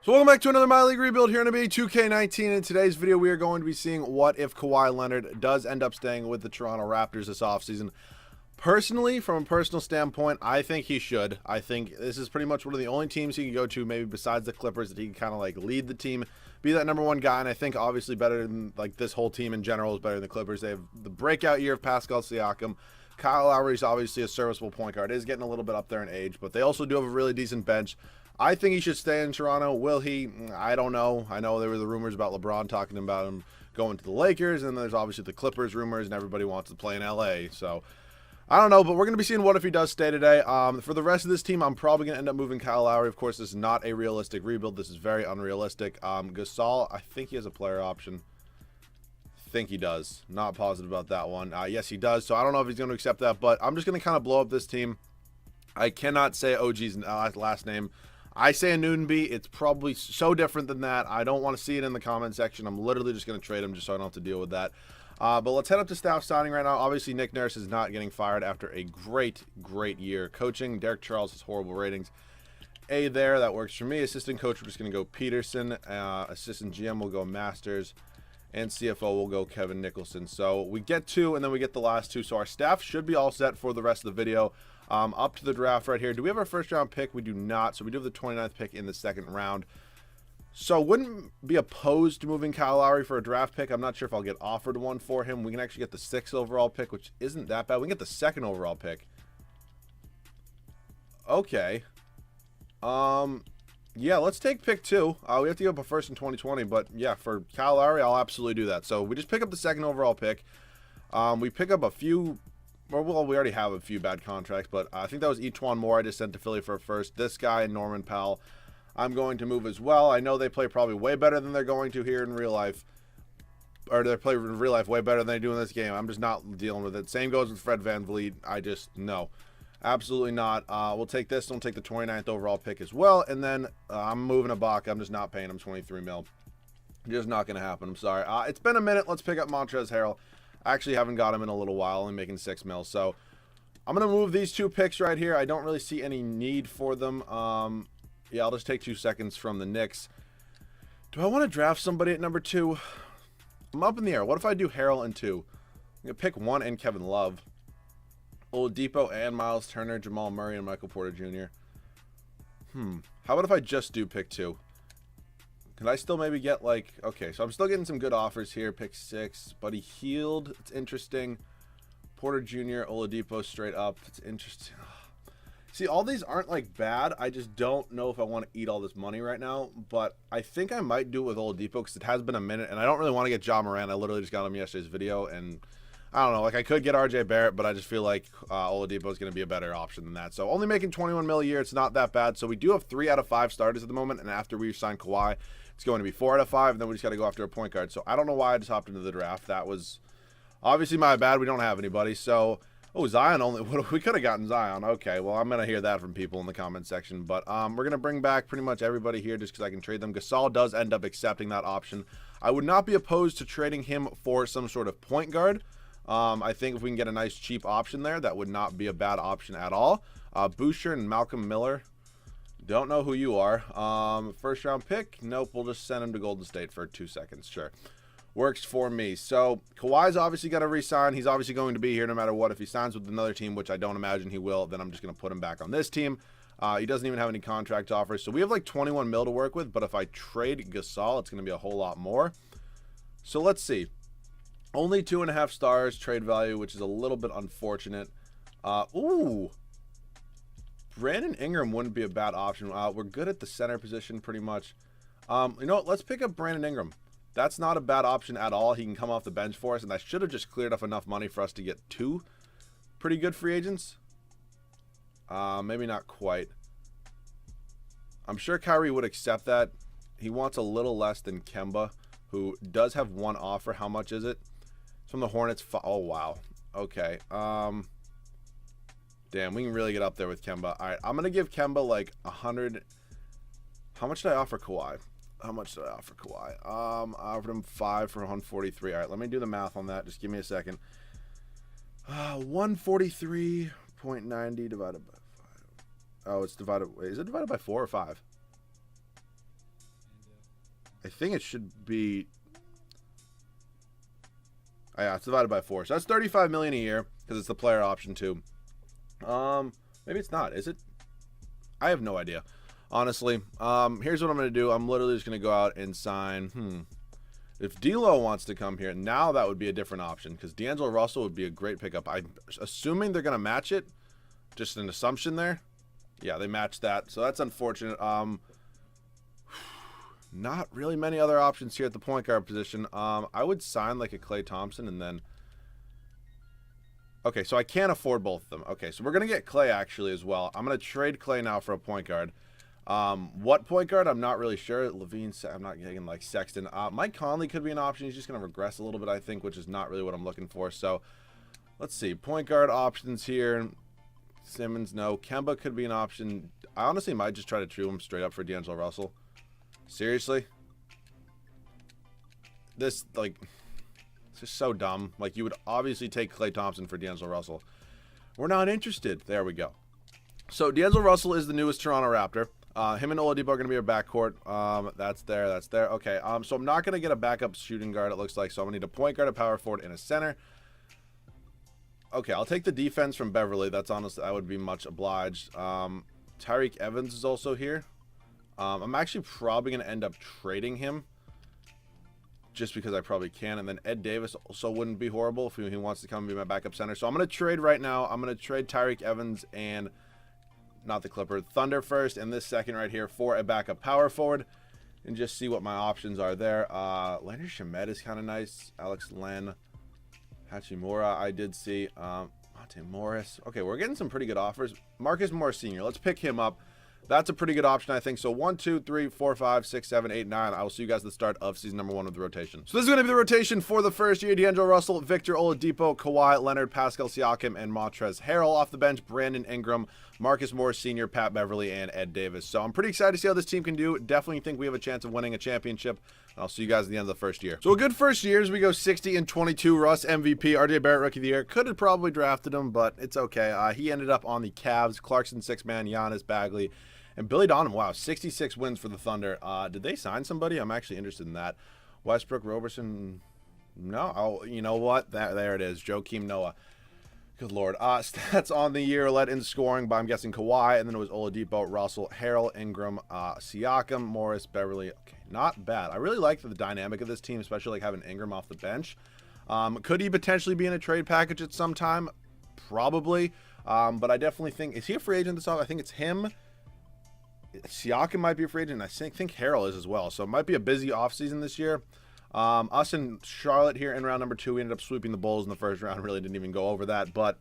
So welcome back to another My League Rebuild here in NBA 2K19. In today's video, we are going to be seeing what if Kawhi Leonard does end up staying with the Toronto Raptors this offseason. Personally, from a personal standpoint, I think he should. I think this is pretty much one of the only teams he can go to, maybe besides the Clippers, that he can kind of like lead the team, be that number one guy. And I think obviously better than like this whole team in general is better than the Clippers. They have the breakout year of Pascal Siakam. Kyle Lowry is obviously a serviceable point guard. Is getting a little bit up there in age, but they also do have a really decent bench. I think he should stay in Toronto. Will he? I don't know. I know there were the rumors about LeBron talking about him going to the Lakers, and there's obviously the Clippers rumors, and everybody wants to play in LA. So I don't know, but we're going to be seeing what if he does stay today. For the rest of this team, I'm probably going to end up moving Kyle Lowry. Of course, this is not a realistic rebuild. This is very unrealistic. Gasol, I think he has a player option. I think he does. Not positive about that one. Yes, he does. So I don't know if he's going to accept that, but I'm just going to kind of blow up this team. I cannot say OG's last name. I say a Newtonby. It's probably so different than that. I don't want to see it in the comment section. I'm literally just going to trade him just so I don't have to deal with that. But let's head up to staff signing right now. Obviously, Nick Nurse is not getting fired after a great year coaching. Derek Charles has horrible ratings. A there, that works for me. Assistant coach, we're just going to go Peterson. Assistant GM will go Masters. And CFO will go Kevin Nicholson. So we get two, and then we get the last two. So our staff should be all set for the rest of the video. Up to the draft right here. Do we have our first round pick? We do not. So we do have the 29th pick in the second round. So wouldn't be opposed to moving Kyle Lowry for a draft pick. I'm not sure if I'll get offered one for him. We can actually get the 6th overall pick, which isn't that bad. We can get the 2nd overall pick. Okay. Yeah, let's take pick 2. We have to give up a first in 2020, but yeah, for Kyle Lowry, I'll absolutely do that. So we just pick up the 2nd overall pick. We pick up a few. Well, we already have a few bad contracts, but I think that was Etuan Moore I just sent to Philly for a first. This guy, Norman Powell, I'm going to move as well. I know they play probably way better than they're going to here in real life. Or they play in real life way better than they do in this game. I'm just not dealing with it. Same goes with Fred VanVleet. No. Absolutely not. We'll take this. We'll take the 29th overall pick as well. And then I'm moving Ibaka. I'm just not paying him 23 mil. Just not going to happen. I'm sorry. It's been a minute. Let's pick up Montrezl Harrell. I actually haven't got him in a little while, only making 6 mil. So I'm going to move these two picks right here. I don't really see any need for them. Yeah, I'll just take 2 seconds from the Knicks. Do I want to draft somebody at number 2? I'm up in the air. What if I do Harrell and 2? I'm going to pick 1 and Kevin Love. Oladipo and Miles Turner, Jamal Murray, and Michael Porter Jr. How about if I just do pick 2? Could I still maybe get like, okay, so I'm still getting some good offers here. Pick 6, Buddy Hield, it's interesting. Porter Jr., Oladipo straight up, it's interesting. See, all these aren't like bad. I just don't know if I want to eat all this money right now, but I think I might do it with Oladipo because it has been a minute, and I don't really want to get Ja Morant. I literally just got him yesterday's video, and I don't know, like I could get RJ Barrett, but I just feel like Oladipo is going to be a better option than that. So only making 21 mil a year, it's not that bad. So we do have 3 out of 5 starters at the moment, and after we sign Kawhi, it's going to be 4 out of 5, and then we just got to go after a point guard. So I don't know why I just hopped into the draft. That was obviously my bad. We don't have anybody. So, Zion only. We could have gotten Zion. Okay, well, I'm going to hear that from people in the comment section. But we're going to bring back pretty much everybody here just because I can trade them. Gasol does end up accepting that option. I would not be opposed to trading him for some sort of point guard. I think if we can get a nice cheap option there, that would not be a bad option at all. Boucher and Malcolm Miller. Don't know who you are. First round pick? Nope, we'll just send him to Golden State for 2 seconds. Sure. Works for me. So Kawhi's obviously got to re-sign. He's obviously going to be here no matter what. If he signs with another team, which I don't imagine he will, then I'm just going to put him back on this team. He doesn't even have any contract offers. So we have like 21 mil to work with, but if I trade Gasol, it's going to be a whole lot more. So let's see. Only 2.5 stars trade value, which is a little bit unfortunate. Ooh. Brandon Ingram wouldn't be a bad option. We're good at the center position pretty much. You know what? Let's pick up Brandon Ingram. That's not a bad option at all. He can come off the bench for us, and that should have just cleared up enough money for us to get 2 pretty good free agents. Maybe not quite. I'm sure Kyrie would accept that. He wants a little less than Kemba, who does have 1 offer. How much is it? It's from the Hornets. Oh, wow. Okay. Damn, we can really get up there with Kemba. All right, I'm going to give Kemba like 100. How much did I offer Kawhi? I offered him 5 for 143. All right, let me do the math on that. Just give me a second. 143.90 divided by 5. Oh, it's divided. Wait, is it divided by 4 or 5? I think it should be... Oh, yeah, it's divided by 4. So that's $35 million a year because it's the player option too. Maybe it's not. Is it? I have no idea. Honestly. Here's what I'm going to do. I'm literally just going to go out and sign... If D'Lo wants to come here, now that would be a different option because D'Angelo Russell would be a great pickup. I'm assuming they're going to match it. Just an assumption there. Yeah, they matched that. So that's unfortunate. Not really many other options here at the point guard position. I would sign like a Klay Thompson and then... Okay, so I can't afford both of them. Okay, so we're going to get Klay actually as well. I'm going to trade Klay now for a point guard. What point guard? I'm not really sure. Levine, I'm not getting like Sexton. Mike Conley could be an option. He's just going to regress a little bit, I think, which is not really what I'm looking for. So let's see. Point guard options here. Simmons, no. Kemba could be an option. I honestly might just try to true him straight up for D'Angelo Russell. Seriously? This, like, it's just so dumb. Like, you would obviously take Klay Thompson for D'Angelo Russell. We're not interested. There we go. So, D'Angelo Russell is the newest Toronto Raptor. Him and Oladipo are going to be our backcourt. That's there. That's there. Okay, so I'm not going to get a backup shooting guard, it looks like. So I'm going to need a point guard, a power forward, and a center. Okay, I'll take the defense from Beverly. That's honestly, I would be much obliged. Tyreke Evans is also here. I'm actually probably going to end up trading him. Just because I probably can. And then Ed Davis also wouldn't be horrible if he wants to come and be my backup center. So I'm going to trade right now. I'm going to trade Tyreke Evans and... not the Clippers, Thunder first, and this second right here for a backup power forward, and just see what my options are there. Leonard Shamet is kind of nice. Alex Len, Hachimura, I did see. Monte Morris. Okay, we're getting some pretty good offers. Marcus Morris Sr., let's pick him up. That's a pretty good option, I think. So 1, 2, 3, 4, 5, 6, 7, 8, 9. I will see you guys at the start of season number 1 of the rotation. So this is going to be the rotation for the first year. D'Angelo Russell, Victor Oladipo, Kawhi Leonard, Pascal Siakam, and Montrezl Harrell off the bench. Brandon Ingram, Marcus Morris Sr., Pat Beverly, and Ed Davis. So I'm pretty excited to see how this team can do. Definitely think we have a chance of winning a championship. I'll see you guys at the end of the first year. So a good first year as we go 60-22. Russ MVP, RJ Barrett Rookie of the Year. Could have probably drafted him, but it's okay. He ended up on the Cavs. Clarkson 6-man, Giannis, Bagley, and Billy Donovan. Wow, 66 wins for the Thunder. Did they sign somebody? I'm actually interested in that. Westbrook, Roberson. No. Oh, you know what? There it is. Joakim Noah. Good Lord. Stats on the year led in scoring by, I'm guessing, Kawhi, and then it was Oladipo, Russell, Harrell, Ingram, Siakam, Morris, Beverly. Okay, not bad. I really like the dynamic of this team, especially like having Ingram off the bench. Could he potentially be in a trade package at some time? Probably. But I definitely think, is he a free agent this off? I think it's him. Siakam might be a free agent, and I think Harrell is as well. So it might be a busy offseason this year. Us and Charlotte here in round number 2, we ended up sweeping the Bulls in the first round. Really didn't even go over that, but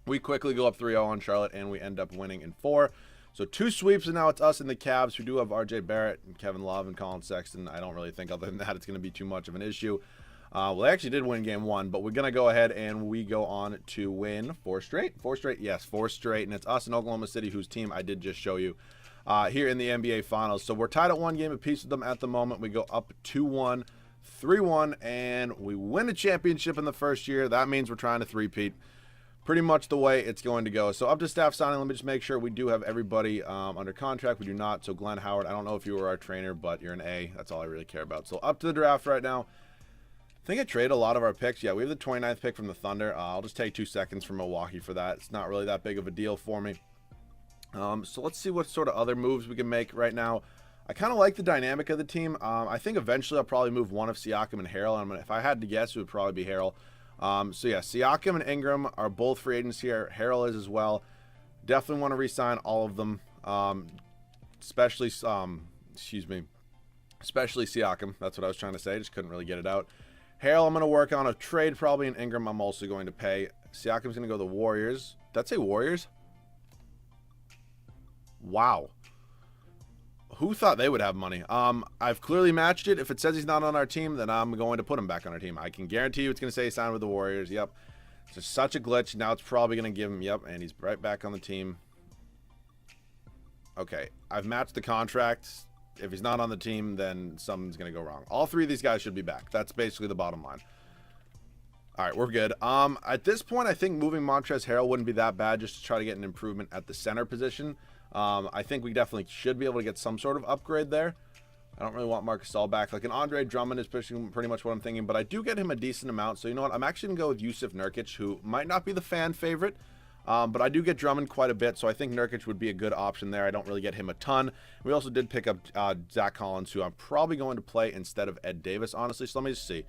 we quickly go up 3-0 on Charlotte, and we end up winning in 4. So 2 sweeps, and now it's us and the Cavs. We do have RJ Barrett and Kevin Love and Colin Sexton. I don't really think other than that it's going to be too much of an issue. Well, they actually did win game 1, but we're going to go ahead and we go on to win 4 straight. 4 straight? Yes, 4 straight, and it's us and Oklahoma City, whose team I did just show you. Here in the NBA Finals. So we're tied at 1 game apiece with them at the moment. We go up 2-1, 3-1, and we win a championship in the first year. That means we're trying to three-peat. Pretty much the way it's going to go. So up to staff signing, let me just make sure we do have everybody under contract. We do not. So Glenn Howard, I don't know if you were our trainer, but you're an A. That's all I really care about. So up to the draft right now. I think I traded a lot of our picks. Yeah, we have the 29th pick from the Thunder. I'll just take 2 seconds from Milwaukee for that. It's not really that big of a deal for me. So let's see what sort of other moves we can make right now. I kind of like the dynamic of the team. I think eventually I'll probably move one of Siakam and Harrell. If I had to guess, it would probably be Harrell. So yeah, Siakam and Ingram are both free agents here. Harrell is as well. Definitely want to re-sign all of them. Especially Siakam. That's what I was trying to say. Just couldn't really get it out. Harrell, I'm going to work on a trade probably, and Ingram I'm also going to pay. Siakam's going to go to the Warriors. Did that say Warriors? Wow. Who thought they would have money? I've clearly matched it. If it says he's not on our team, then I'm going to put him back on our team. I can guarantee you it's going to say he signed with the Warriors. Yep. It's just such a glitch. Now it's probably going to give him, yep, and he's right back on the team. Okay. I've matched the contract. If he's not on the team, then something's going to go wrong. All 3 of these guys should be back. That's basically the bottom line. All right, we're good. At this point, I think moving Montrezl Harrell wouldn't be that bad just to try to get an improvement at the center position. I think we definitely should be able to get some sort of upgrade there. I don't really want Marcus Gasol back. Like an Andre Drummond is pretty much what I'm thinking, but I do get him a decent amount. So you know what? I'm actually going to go with Jusuf Nurkic, who might not be the fan favorite, but I do get Drummond quite a bit, so I think Nurkic would be a good option there. I don't really get him a ton. We also did pick up Zach Collins, who I'm probably going to play instead of Ed Davis, honestly. So let me just see.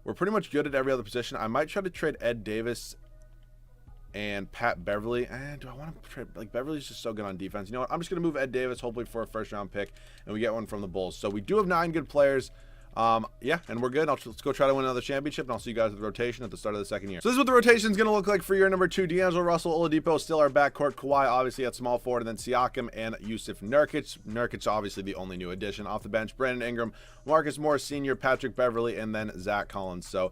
We're pretty much good at every other position. I might try to trade Ed Davis and Pat Beverly. And do I want to trade, like, Beverly's just so good on defense. You know what? I'm just going to move Ed Davis, hopefully for a first-round pick, and we get one from the Bulls. So we do have 9 good players. Yeah, and we're good. Let's go try to win another championship, and I'll see you guys with the rotation at the start of the second year. So this is what the rotation is going to look like for year number 2. D'Angelo Russell, Oladipo, still our backcourt. Kawhi, obviously, at small forward, and then Siakam and Jusuf Nurkic. Nurkic, obviously, the only new addition. Off the bench, Brandon Ingram, Marcus Morris Sr., Patrick Beverly, and then Zach Collins. So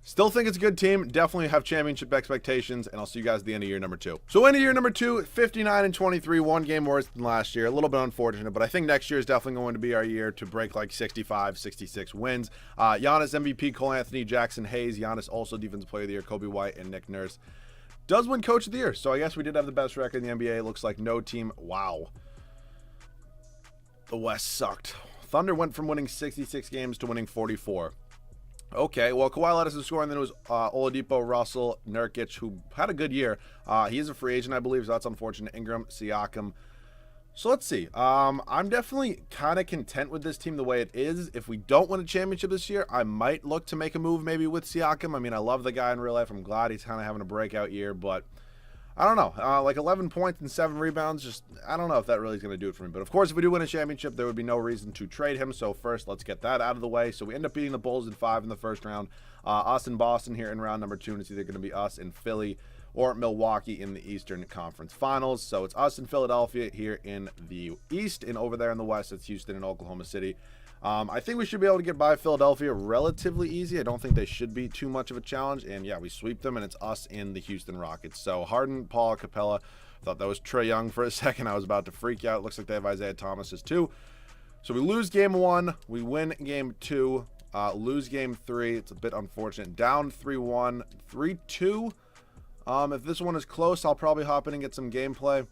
still think it's a good team. Definitely have championship expectations, and I'll see you guys at the end of year number 2. So end of year number 2, 59-23, 1 game worse than last year. A little bit unfortunate, but I think next year is definitely going to be our year to break like 65, 66 wins. Giannis MVP, Cole Anthony, Jackson Hayes. Giannis also Defensive Player of the Year, Kobe White, and Nick Nurse does win Coach of the Year. So I guess we did have the best record in the NBA. Looks like no team. Wow. The West sucked. Thunder went from winning 66 games to winning 44. Okay, well, Kawhi led us in scoring, then it was Oladipo, Russell, Nurkic, who had a good year. He is a free agent, I believe, so that's unfortunate. Ingram, Siakam. So let's see. I'm definitely kind of content with this team the way it is. If we don't win a championship this year, I might look to make a move maybe with Siakam. I mean, I love the guy in real life. I'm glad he's kind of having a breakout year, but I don't know. Like 11 points and 7 rebounds, just I don't know if that really is going to do it for me. But of course, if we do win a championship, there would be no reason to trade him. So first, let's get that out of the way. So we end up beating the Bulls in 5 in the first round. Us and Boston here in round number 2, and it's either going to be us and Philly or Milwaukee in the Eastern Conference Finals. So it's us and Philadelphia here in the East, and over there in the West, it's Houston and Oklahoma City. I think we should be able to get by Philadelphia relatively easy. I don't think they should be too much of a challenge. And yeah, we sweep them, and it's us in the Houston Rockets. So Harden, Paul, Capella. Thought that was Trae Young for a second. I was about to freak out. Looks like they have Isaiah Thomas as 2. So we lose game 1. We win game 2. Lose game 3. It's a bit unfortunate. Down 3-1. 3-2. If this one is close, I'll probably hop in and get some gameplay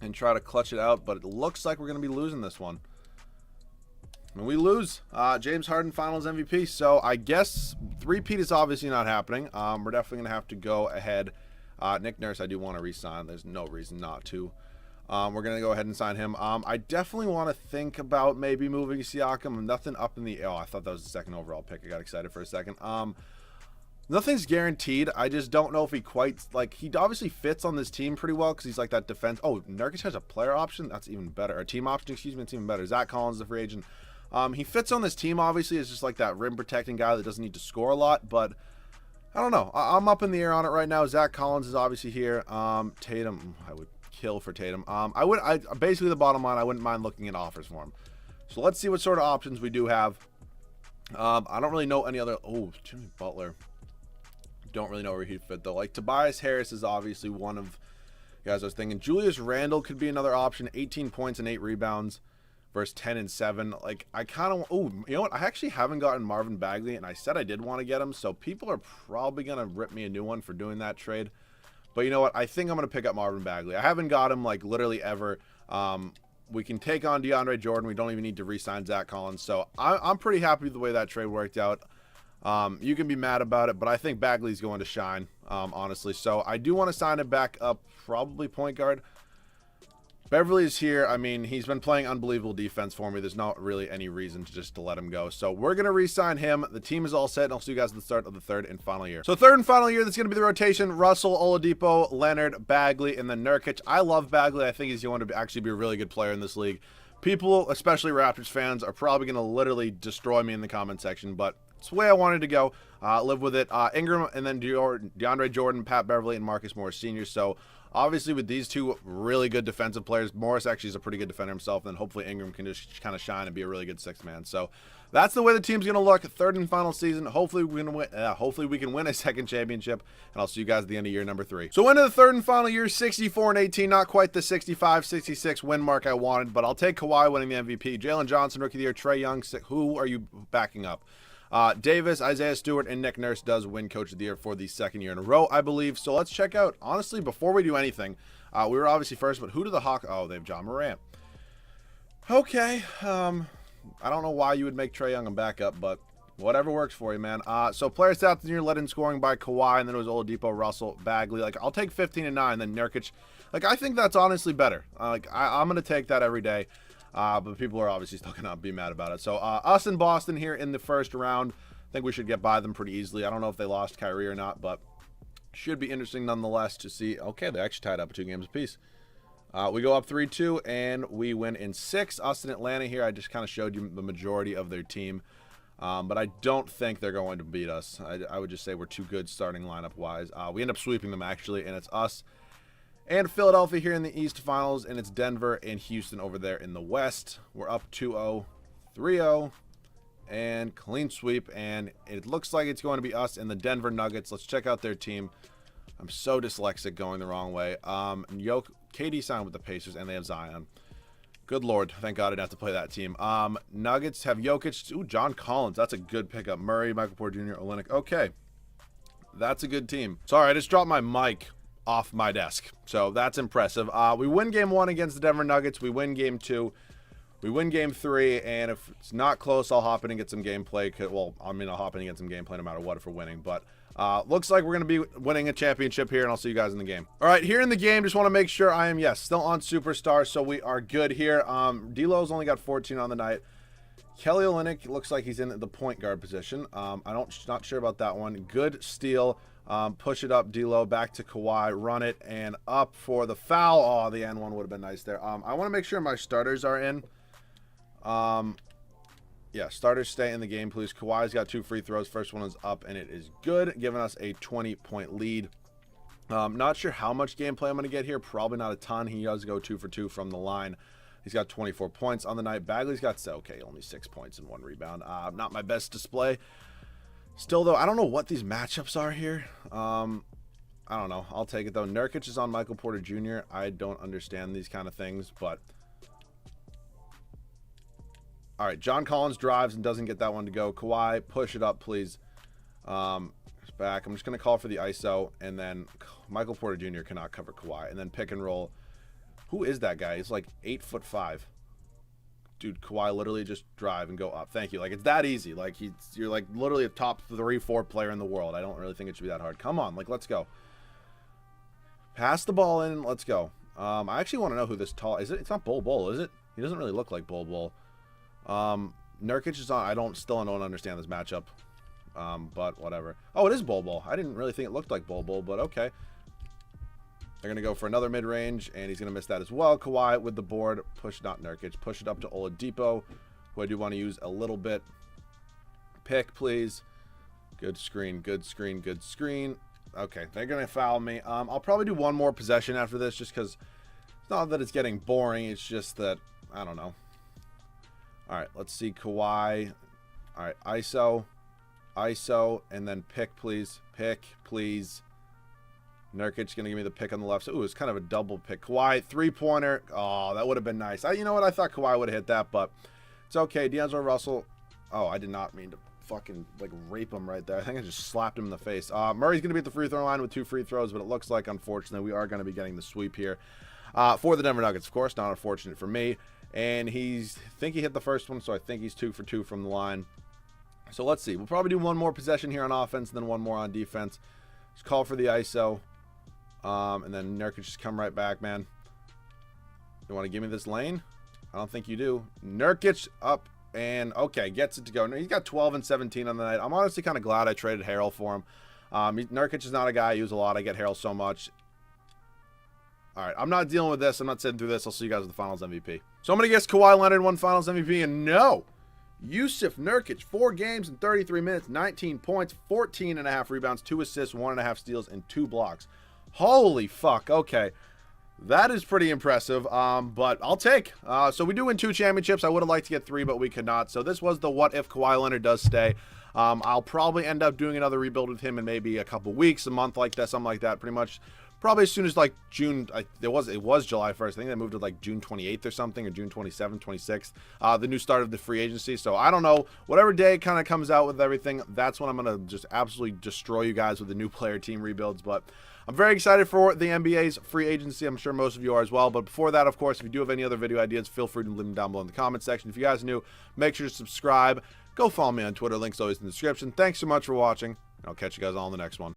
and try to clutch it out. But it looks like we're going to be losing this one. And we lose. James Harden Finals MVP. So I guess 3-peat is obviously not happening. We're definitely going to have to go ahead. Nick Nurse, I do want to re-sign. There's no reason not to. We're going to go ahead and sign him. I definitely want to think about maybe moving Siakam. Nothing up in the... Oh, I thought that was the second overall pick. I got excited for a second. Nothing's guaranteed. I just don't know if he quite... Like, he obviously fits on this team pretty well because he's like that defense... Oh, Nurkic has a player option? That's even better. Or team option, excuse me. It's even better. Zach Collins is a free agent. He fits on this team, obviously. It's just like that rim-protecting guy that doesn't need to score a lot. But, I don't know. I'm up in the air on it right now. Zach Collins is obviously here. Tatum, I would kill for Tatum. Basically, the bottom line, I wouldn't mind looking at offers for him. So, let's see what sort of options we do have. I don't really know any other... Oh, Jimmy Butler. Don't really know where he'd fit, though. Like, Tobias Harris is obviously one of guys I was thinking. Julius Randle could be another option. 18 points and 8 rebounds. Versus 10 and 7. Like, I kind of... Oh, you know what? I actually haven't gotten Marvin Bagley, and I said I did want to get him, so people are probably going to rip me a new one for doing that trade. But you know what? I think I'm going to pick up Marvin Bagley. I haven't got him, like, literally ever. We can take on DeAndre Jordan. We don't even need to re-sign Zach Collins. So I'm pretty happy with the way that trade worked out. You can be mad about it, but I think Bagley's going to shine, honestly. So I do want to sign him back up, probably point guard. Beverly's here. I mean, he's been playing unbelievable defense for me. There's not really any reason to let him go. So we're going to re-sign him. The team is all set, and I'll see you guys at the start of the third and final year. So third and final year, that's going to be the rotation. Russell, Oladipo, Leonard, Bagley, and then Nurkic. I love Bagley. I think he's going to actually be a really good player in this league. People, especially Raptors fans, are probably going to literally destroy me in the comment section, but it's the way I wanted to go. Live with it. Ingram, and then DeAndre Jordan, Pat Beverly, and Marcus Morris Sr. So obviously, with these two really good defensive players, Morris actually is a pretty good defender himself, and then hopefully Ingram can just kind of shine and be a really good sixth man. So that's the way the team's going to look. Third and final season. Hopefully we can win a second championship, and I'll see you guys at the end of year number 3. So into the third and final year, 64-18. Not quite the 65-66 win mark I wanted, but I'll take Kawhi winning the MVP. Jalen Johnson, Rookie of the Year. Trae Young. Who are you backing up? Davis, Isaiah Stewart, and Nick Nurse does win Coach of the Year for the second year in a row, I believe. So let's check out, honestly, before we do anything, we were obviously first, but who do the Hawks... Oh, they have John Morant. Okay, I don't know why you would make Trae Young a backup, but whatever works for you, man. So player stats of the year led in scoring by Kawhi, and then it was Oladipo, Russell, Bagley. Like, I'll take 15 and 9, then Nurkic. Like, I think that's honestly better. I'm going to take that every day. But people are obviously still going to be mad about it. So us and Boston here in the first round. I think we should get by them pretty easily. I don't know if they lost Kyrie or not, but should be interesting nonetheless to see. Okay, they actually tied up 2 games apiece. We go up 3-2, and we win in 6. Us and Atlanta here, I just kind of showed you the majority of their team. But I don't think they're going to beat us. I would just say we're too good starting lineup-wise. We end up sweeping them, actually, and it's us and Philadelphia here in the East Finals, and it's Denver and Houston over there in the West. We're up 2-0, 3-0, and clean sweep, and it looks like it's going to be us and the Denver Nuggets. Let's check out their team. I'm so dyslexic going the wrong way. KD signed with the Pacers, and they have Zion. Good Lord. Thank God I didn't have to play that team. Nuggets have Jokic. Ooh, John Collins. That's a good pickup. Murray, Michael Porter Jr., Olynyk. Okay. That's a good team. Sorry, I just dropped my mic off my desk. So that's impressive. We win game 1 against the Denver Nuggets. We win game 2. We win game 3. And if it's not close, I'll hop in and get some gameplay. Well, I mean, I'll hop in and get some gameplay no matter what if we're winning. But looks like we're going to be winning a championship here, and I'll see you guys in the game. All right, here in the game, just want to make sure I am, yes, still on Superstar, so we are good here. D'Lo's only got 14 on the night. Kelly Olynyk looks like he's in the point guard position. Not sure about that one. Good steal. Push it up, D'Lo, back to Kawhi, run it, and up for the foul. Oh, the N1 would have been nice there. I want to make sure my starters are in. Yeah, starters stay in the game, please. Kawhi's got 2 free throws. First one is up, and it is good, giving us a 20-point lead. Not sure how much gameplay I'm going to get here. Probably not a ton. He does go 2 for 2 from the line. He's got 24 points on the night. Bagley's got, okay, only 6 points and 1 rebound. Not my best display. Still, though, I don't know what these matchups are here. I don't know. I'll take it, though. Nurkic is on Michael Porter Jr. I don't understand these kind of things, but... All right, John Collins drives and doesn't get that one to go. Kawhi, push it up, please. Back. I'm just going to call for the ISO, and then Michael Porter Jr. cannot cover Kawhi. And then pick and roll. Who is that guy? He's like 8'5". Dude, Kawhi literally just drive and go up. Thank you. Like, it's that easy. Like, you're like literally a top 3-4 player in the world. I don't really think it should be that hard. Come on, like, let's go. Pass the ball in. Let's go. I actually want to know who this tall is. It's not Bol, is it? He doesn't really look like Bol. Nurkic is on. I still don't understand this matchup. But whatever. Oh, it is Bol. I didn't really think it looked like Bol, but okay. They're going to go for another mid-range, and he's going to miss that as well. Kawhi with the board. Not Nurkic. Push it up to Oladipo, who I do want to use a little bit. Pick, please. Good screen, good screen, good screen. Okay, they're going to foul me. I'll probably do one more possession after this, just because it's not that it's getting boring. It's just that, I don't know. All right, let's see Kawhi. All right, ISO, and then pick, please. Pick, please. Nurkic going to give me the pick on the left. So, ooh, it's kind of a double pick. Kawhi, 3-pointer. Oh, that would have been nice. You know what? I thought Kawhi would have hit that, but it's okay. D'Angelo Russell. Oh, I did not mean to fucking, like, rape him right there. I think I just slapped him in the face. Murray's going to be at the free throw line with 2 free throws, but it looks like, unfortunately, we are going to be getting the sweep here for the Denver Nuggets. Of course, not unfortunate for me. And I think he hit the first one, so I think he's 2 for 2 from the line. So let's see. We'll probably do one more possession here on offense, and then one more on defense. Just call for the ISO. And then Nurkic just come right back, man. You want to give me this lane? I don't think you do. Nurkic up and, okay, gets it to go. He's got 12 and 17 on the night. I'm honestly kind of glad I traded Harrell for him. Nurkic is not a guy I use a lot. I get Harrell so much. All right, I'm not dealing with this. I'm not sitting through this. I'll see you guys with the Finals MVP. So I'm going to guess Kawhi Leonard won Finals MVP, and no. Yusuf Nurkic, 4 games and 33 minutes, 19 points, 14.5 rebounds, 2 assists, 1.5 steals, and 2 blocks. Holy fuck. Okay. That is pretty impressive, but I'll take. So we do win 2 championships. I would have liked to get 3, but we could not. So this was the what if Kawhi Leonard does stay. I'll probably end up doing another rebuild with him in maybe a couple weeks, a month like that, something like that, pretty much. Probably as soon as like June, it was July 1st. I think they moved to like June 28th or something, or June 27th, 26th, the new start of the free agency. So I don't know, whatever day kind of comes out with everything, that's when I'm going to just absolutely destroy you guys with the new player team rebuilds. But I'm very excited for the NBA's free agency. I'm sure most of you are as well. But before that, of course, if you do have any other video ideas, feel free to leave them down below in the comment section. If you guys are new, make sure to subscribe. Go follow me on Twitter. Link's always in the description. Thanks so much for watching, and I'll catch you guys all in the next one.